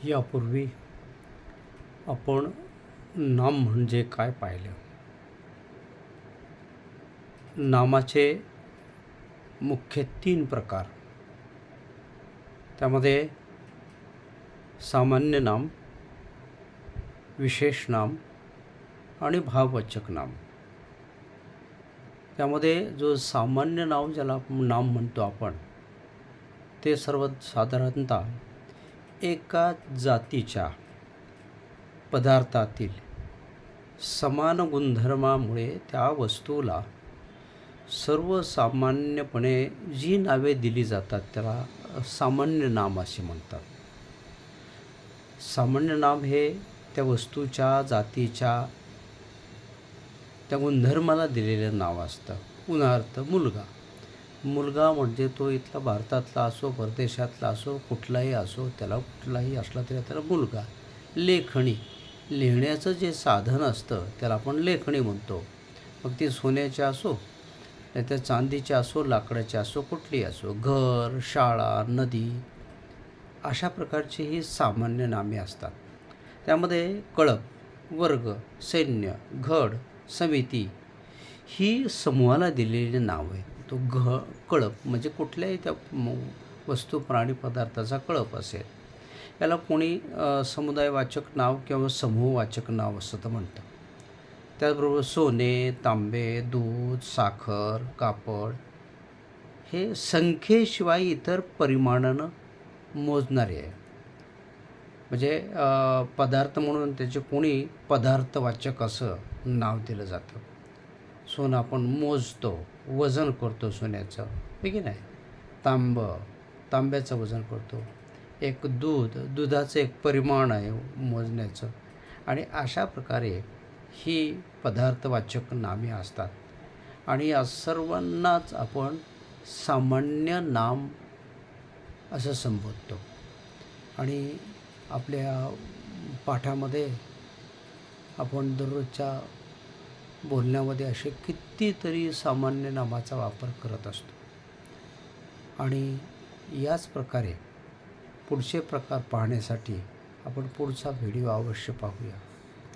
यापूर्वी आपण नाम म्हणजे काय पाहिलं. नामाचे मुख्य 3 प्रकार. त्यामध्ये सामान्य नाम, विशेष नाम आणि भाववाचक नाम. त्यामध्ये जो सामान्य नाव ज्याला नाम म्हणतो आपण, ते सर्वसाधारणतः एका जातीच्या पदार्थातील समान गुणधर्मामुळे त्या वस्तूला सर्वसामान्यपणे जी नावे दिली जातात त्याला सामान्य नाम असे म्हणतात. सामान्य नाम हे त्या वस्तूच्या, जातीच्या, त्या गुणधर्माला दिलेलं नाव असतं. उदाहरणार्थ मुलगा म्हणजे तो इथला भारतातला असो, परदेशातला असो, कुठलाही असो, त्याला कुठलाही असला तरी त्याला मुलगा. लिहिण्याचं जे साधन असतं त्याला आपण लेखणी म्हणतो. मग ती सोन्याची असो, नाही तर चांदीची असो, लाकडाची असो, कुठलीही असो. घर, शाळा, नदी, अशा प्रकारची ही सामान्य नामे असतात. त्यामध्ये कळप, वर्ग, सैन्य, गड, समिती ही समूहाला दिलेली नाव आहे. तो कळप म्हणजे कुठल्याही त्या वस्तू, प्राणी, पदार्थाचा कळप असेल. याला कोणी समुदायवाचक नाव किंवा समूहवाचक नाव असं तर म्हणतं. त्याचबरोबर सोने, तांबे, दूध, साखर, कापड हे संख्येशिवाय इतर परिमाणानं मोजणारे आहे. म्हणजे पदार्थ म्हणून त्याचे कोणी पदार्थवाचक असं नाव दिलं जातं. सोनं आपण मोजतो, वजन करतो सोन्याचं, आहे की नाही. तांब्याचं वजन करतो. एक दुधाचं एक परिमाण आहे मोजण्याचं. आणि अशा प्रकारे ही पदार्थवाचक नामे असतात. आणि या सर्वांनाच आपण सामान्य नाम असं संबोधतो. आणि आपल्या पाठामध्ये आपण दररोजच्या बोलण्यामध्ये असे कितीतरी सामान्य नामाचा वापर करत असतो. आणि याच प्रकारे पुढचे प्रकार पाहण्यासाठी आपण पुढचा व्हिडिओ अवश्य पाहूया.